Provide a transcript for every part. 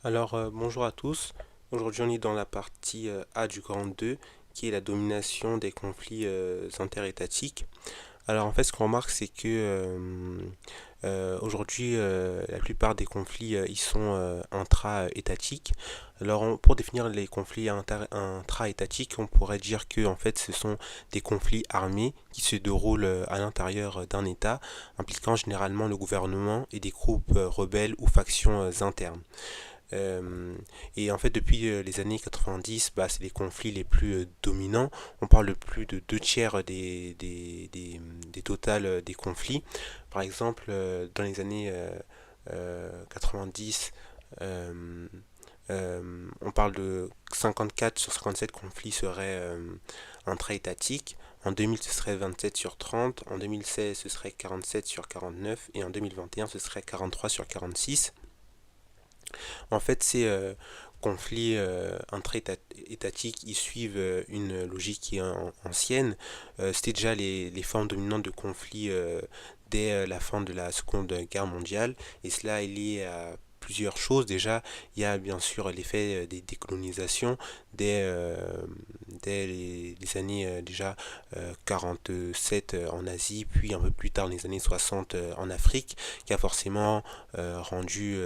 Bonjour à tous. Aujourd'hui, on est dans la partie A du grand 2, qui est la domination des conflits interétatiques. Alors, en fait, ce qu'on remarque, c'est que aujourd'hui, la plupart des conflits, ils sont intra-étatiques. Pour définir les conflits intra-étatiques, on pourrait dire que, en fait, ce sont des conflits armés qui se déroulent à l'intérieur d'un État, impliquant généralement le gouvernement et des groupes rebelles ou factions internes. Euh, et en fait, depuis les années 90, bah, c'est les conflits les plus dominants. On parle de plus de deux tiers des totals des conflits. Par exemple, dans les années 90, euh, on parle de 54 sur 57 conflits seraient intra-étatiques. En 2000, ce serait 27 sur 30. En 2016, ce serait 47 sur 49. Et en 2021, ce serait 43 sur 46. En fait, ces conflits intra-étatiques, ils suivent une logique qui est ancienne. C'était déjà les formes dominantes de conflits dès la fin de la Seconde Guerre mondiale. Et cela est lié à plusieurs choses. Déjà, il y a bien sûr l'effet des décolonisations dès les années déjà 47 en Asie, puis un peu plus tard les années 60 en Afrique, qui a forcément rendu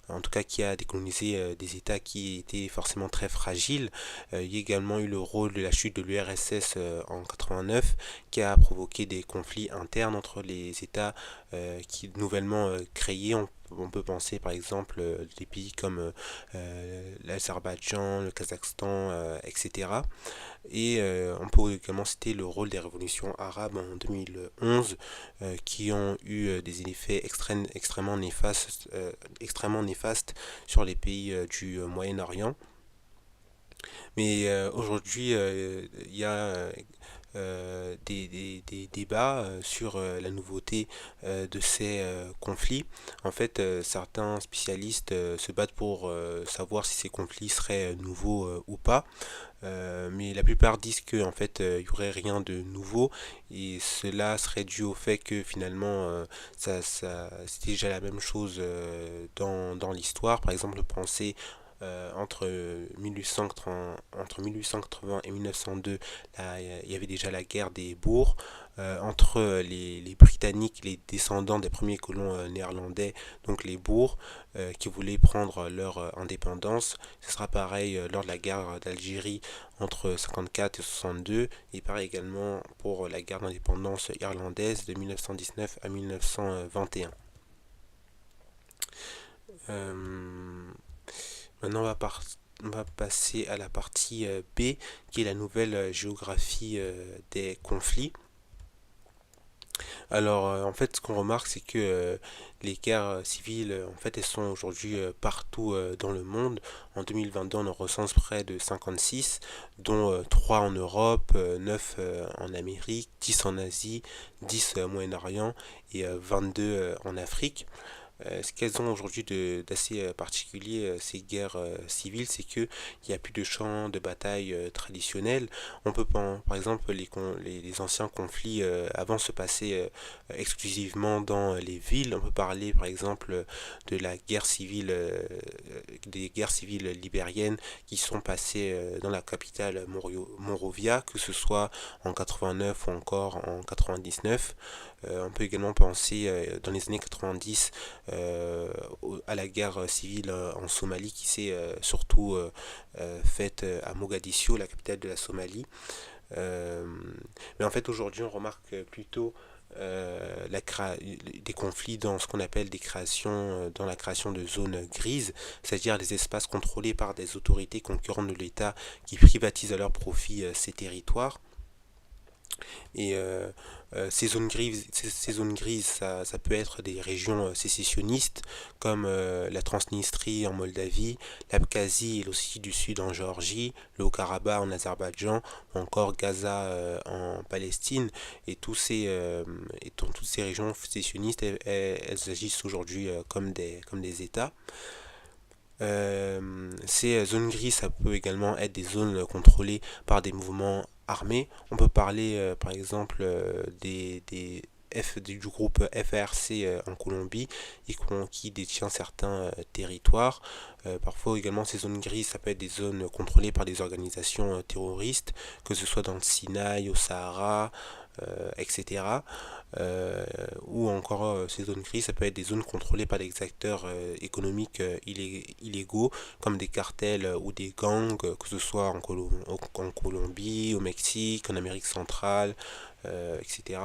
en tout cas qui a décolonisé des États qui étaient forcément très fragiles. Il y a également eu le rôle de la chute de l'URSS en 89 qui a provoqué des conflits internes entre les États qui nouvellement créés. On peut penser par exemple des pays comme l'Azerbaïdjan, le Kazakhstan, etc. Et on peut également citer le rôle des révolutions arabes en 2011 qui ont eu des effets extrêmement néfastes sur les pays du Moyen-Orient. Mais aujourd'hui, il y a des débats sur la nouveauté de ces conflits. En fait, certains spécialistes se battent pour savoir si ces conflits seraient nouveaux ou pas. Mais la plupart disent que en fait il y aurait rien de nouveau et cela serait dû au fait que finalement c'est déjà la même chose dans l'histoire. Par exemple, penser entre 1880, entre 1880 et 1902, là, il y avait déjà la guerre des bourgs. Entre les Britanniques, les descendants des premiers colons néerlandais, donc les bourgs, qui voulaient prendre leur indépendance. Ce sera pareil lors de la guerre d'Algérie entre 54 et 62, et pareil également pour la guerre d'indépendance irlandaise de 1919 à 1921. Euh, Maintenant, on va passer à la partie B, qui est la nouvelle géographie des conflits. Alors, en fait, ce qu'on remarque, c'est que les guerres civiles, en fait, elles sont aujourd'hui partout dans le monde. En 2022, on en recense près de 56, dont 3 en Europe, 9 en Amérique, 10 en Asie, 10 au Moyen-Orient et 22 en Afrique. Ce qu'elles ont aujourd'hui d'assez particulier, ces guerres civiles, c'est qu'il n'y a plus de champs de bataille traditionnels. On peut par exemple les anciens conflits avant se passaient exclusivement dans les villes. On peut parler par exemple de la guerre civile, des guerres civiles libériennes qui sont passées dans la capitale Monrovia, que ce soit en 89 ou encore en 99. On peut également penser dans les années 90 à la guerre civile en Somalie qui s'est surtout faite à Mogadiscio, la capitale de la Somalie. Euh, mais en fait aujourd'hui on remarque plutôt des conflits dans ce qu'on appelle des créations, dans la création de zones grises, c'est-à-dire des espaces contrôlés par des autorités concurrentes de l'État qui privatisent à leur profit ces territoires. Et ces zones grises ça peut être des régions sécessionnistes comme la Transnistrie en Moldavie, l'Abkhazie et l'Ossétie du Sud en Géorgie, le Haut-Karabakh en Azerbaïdjan, ou encore Gaza en Palestine. Et, dans toutes ces régions sécessionnistes, elles agissent aujourd'hui comme des États. Ces zones grises, ça peut également être des zones contrôlées par des mouvements armés. On peut parler par exemple du groupe FARC en Colombie qui détient certains territoires. Parfois également ces zones grises, ça peut être des zones contrôlées par des organisations terroristes, que ce soit dans le Sinaï, au Sahara, etc. Ou encore ces zones grises, ça peut être des zones contrôlées par des acteurs économiques illégaux, comme des cartels ou des gangs, que ce soit en Colombie, au Mexique, en Amérique centrale, etc.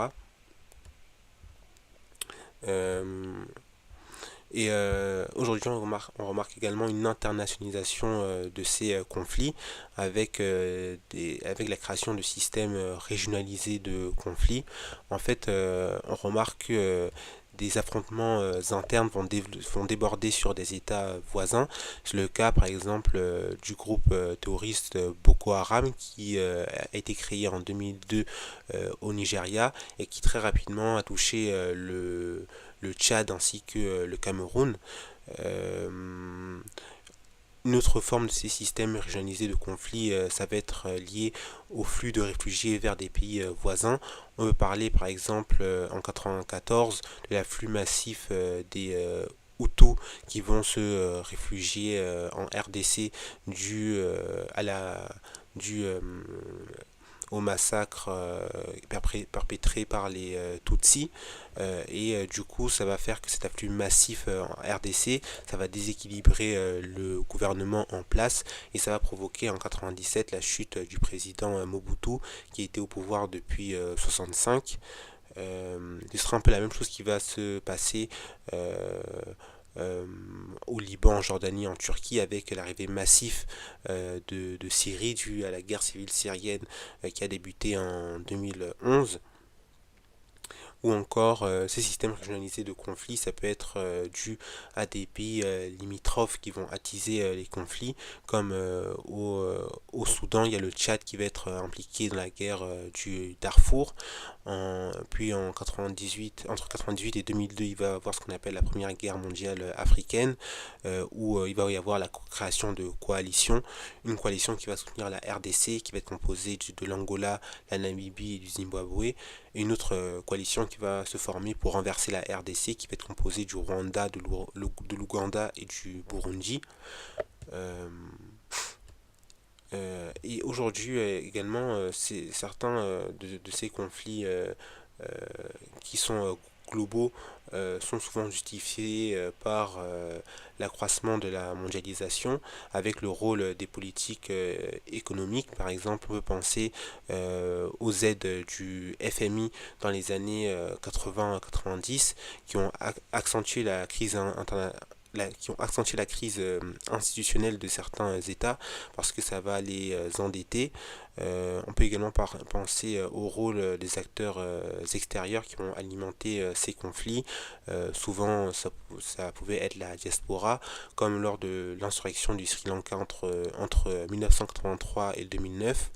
Aujourd'hui, on remarque également une internationalisation de ces conflits avec la création de systèmes régionalisés de conflits. En fait, on remarque que des affrontements internes vont déborder sur des États voisins. C'est le cas, par exemple, du groupe terroriste Boko Haram qui a été créé en 2002 au Nigeria et qui très rapidement a touché le Tchad ainsi que le Cameroun. Euh, une autre forme de ces systèmes régionalisés de conflits, ça va être lié au flux de réfugiés vers des pays voisins. On peut parler par exemple en 1994 de l'afflux massif des Hutus qui vont se réfugier en RDC dû à la dû au massacre perpétré par les Tutsis. Du coup, ça va faire que cet afflux massif en RDC, ça va déséquilibrer le gouvernement en place et ça va provoquer en 97 la chute du président Mobutu qui était au pouvoir depuis 65. Ce sera un peu la même chose qui va se passer au Liban, en Jordanie, en Turquie, avec l'arrivée massive de Syrie due à la guerre civile syrienne qui a débuté en 2011. Ou encore ces systèmes régionalisés de conflits, ça peut être dû à des pays limitrophes qui vont attiser les conflits, comme au Soudan, il y a le Tchad qui va être impliqué dans la guerre du Darfour. Puis en 98, entre 98 et 2002, il va y avoir ce qu'on appelle la première guerre mondiale africaine, où il va y avoir la création de coalitions, une coalition qui va soutenir la RDC, qui va être composée de l'Angola, la Namibie et du Zimbabwe, et une autre coalition qui va se former pour renverser la RDC, qui va être composée du Rwanda, de l'Ouganda et du Burundi. Euh, et aujourd'hui également, certains de ces conflits euh, qui sont globaux sont souvent justifiés par l'accroissement de la mondialisation avec le rôle des politiques économiques. Par exemple, on peut penser aux aides du FMI dans les années 80-90 qui ont accentué la crise institutionnelle de certains États parce que ça va les endetter. On peut également penser au rôle des acteurs extérieurs qui ont alimenté ces conflits. Souvent, ça pouvait être la diaspora, comme lors de l'insurrection du Sri Lanka entre 1983 et 2009.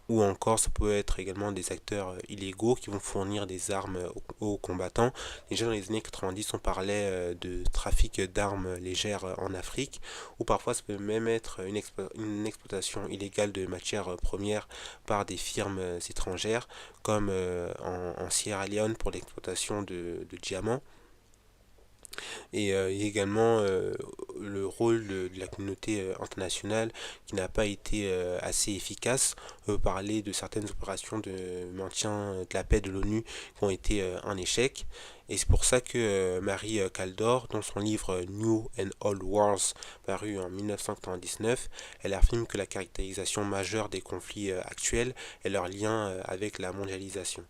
Ou encore, ça peut être également des acteurs illégaux qui vont fournir des armes aux combattants. Déjà dans les années 90, on parlait de trafic d'armes légères en Afrique, ou parfois ça peut même être une exploitation illégale de matières premières par des firmes étrangères, comme en Sierra Leone pour l'exploitation de diamants. Et il y a également le rôle de la communauté internationale qui n'a pas été assez efficace. On peut parler de certaines opérations de maintien de la paix de l'ONU qui ont été un échec. Et c'est pour ça que Marie Kaldor, dans son livre New and Old Wars, paru en 1999, elle affirme que la caractérisation majeure des conflits actuels est leur lien avec la mondialisation.